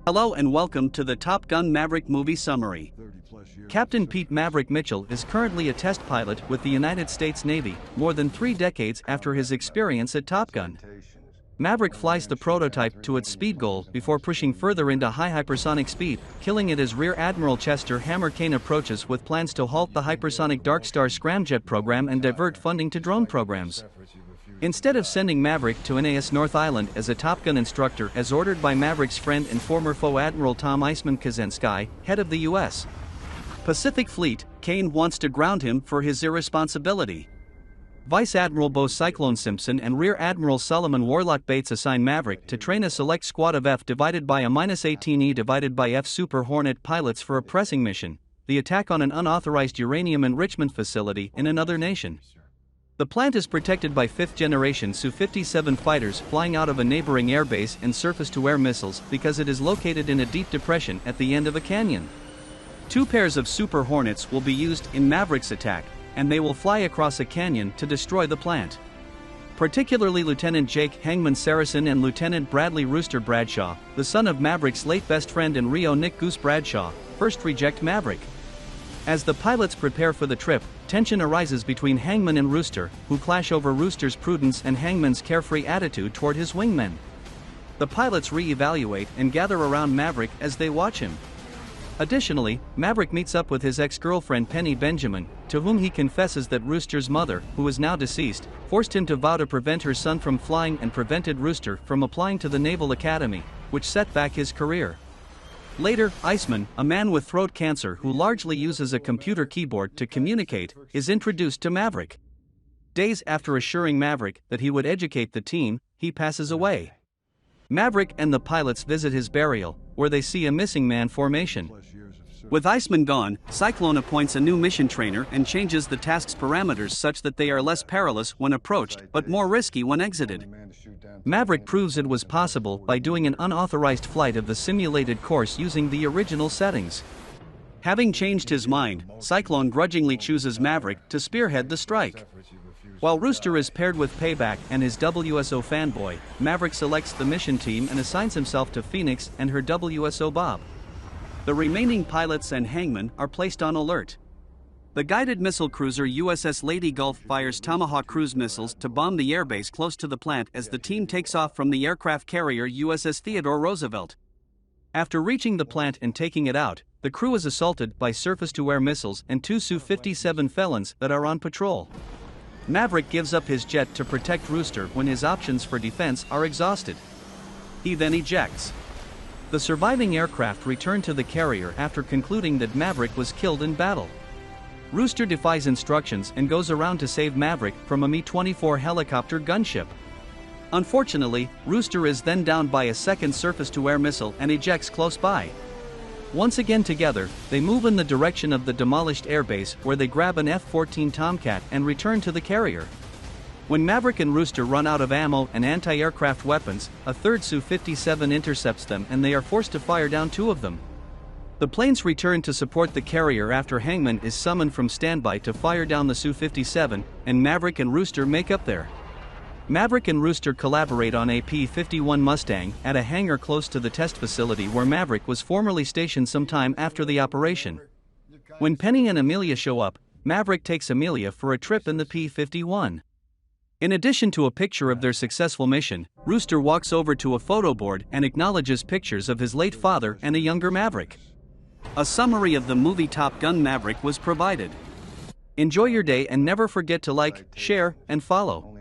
Hello and welcome to the Top Gun Maverick movie summary. Captain Pete Maverick Mitchell is currently a test pilot with the United States Navy, more than 3 decades after his experience at Top Gun. Maverick flies the prototype to its speed goal before pushing further into high hypersonic speed, killing it as Rear Admiral Chester Hammer Kane approaches with plans to halt the hypersonic Dark Star scramjet program and divert funding to drone programs. Instead of sending Maverick to NAS North Island as a Top Gun instructor as ordered by Maverick's friend and former foe Admiral Tom Iceman Kaczynski, head of the U.S. Pacific Fleet, Kane wants to ground him for his irresponsibility. Vice Admiral Bo Cyclone Simpson and Rear Admiral Solomon Warlock Bates assign Maverick to train a select squad of F divided by a -18E divided by F Super Hornet pilots for a pressing mission, the attack on an unauthorized uranium enrichment facility in another nation. The plant is protected by 5th-generation Su-57 fighters flying out of a neighboring airbase and surface-to-air missiles because it is located in a deep depression at the end of a canyon. 2 pairs of Super Hornets will be used in Maverick's attack, and they will fly across a canyon to destroy the plant. Particularly Lieutenant Jake Hangman Saracen and Lieutenant Bradley Rooster Bradshaw, the son of Maverick's late best friend in Rio Nick Goose Bradshaw, first reject Maverick. As the pilots prepare for the trip, tension arises between Hangman and Rooster, who clash over Rooster's prudence and Hangman's carefree attitude toward his wingmen. The pilots re-evaluate and gather around Maverick as they watch him. Additionally, Maverick meets up with his ex-girlfriend Penny Benjamin, to whom he confesses that Rooster's mother, who is now deceased, forced him to vow to prevent her son from flying and prevented Rooster from applying to the Naval Academy, which set back his career. Later, Iceman, a man with throat cancer who largely uses a computer keyboard to communicate, is introduced to Maverick. Days after assuring Maverick that he would educate the team, he passes away. Maverick and the pilots visit his burial, where they see a missing man formation. With Iceman gone, Cyclone appoints a new mission trainer and changes the task's parameters such that they are less perilous when approached but more risky when exited. Maverick proves it was possible by doing an unauthorized flight of the simulated course using the original settings. Having changed his mind, Cyclone grudgingly chooses Maverick to spearhead the strike. While Rooster is paired with Payback and his WSO fanboy, Maverick selects the mission team and assigns himself to Phoenix and her WSO Bob. The remaining pilots and Hangman are placed on alert. The guided missile cruiser USS Lady Gulf fires Tomahawk cruise missiles to bomb the airbase close to the plant as the team takes off from the aircraft carrier USS Theodore Roosevelt. After reaching the plant and taking it out, the crew is assaulted by surface-to-air missiles and 2 Su-57 felons that are on patrol. Maverick gives up his jet to protect Rooster when his options for defense are exhausted. He then ejects. The surviving aircraft return to the carrier after concluding that Maverick was killed in battle. Rooster defies instructions and goes around to save Maverick from a Mi-24 helicopter gunship. Unfortunately, Rooster is then downed by a second surface-to-air missile and ejects close by. Once again together, they move in the direction of the demolished airbase where they grab an F-14 Tomcat and return to the carrier. When Maverick and Rooster run out of ammo and anti-aircraft weapons, a third Su-57 intercepts them and they are forced to fire down 2 of them. The planes return to support the carrier after Hangman is summoned from standby to fire down the Su-57, and Maverick and Rooster make up there. Maverick and Rooster collaborate on a P-51 Mustang at a hangar close to the test facility where Maverick was formerly stationed some time after the operation. When Penny and Amelia show up, Maverick takes Amelia for a trip in the P-51. In addition to a picture of their successful mission, Rooster walks over to a photo board and acknowledges pictures of his late father and a younger Maverick. A summary of the movie Top Gun Maverick was provided. Enjoy your day and never forget to like, share, and follow.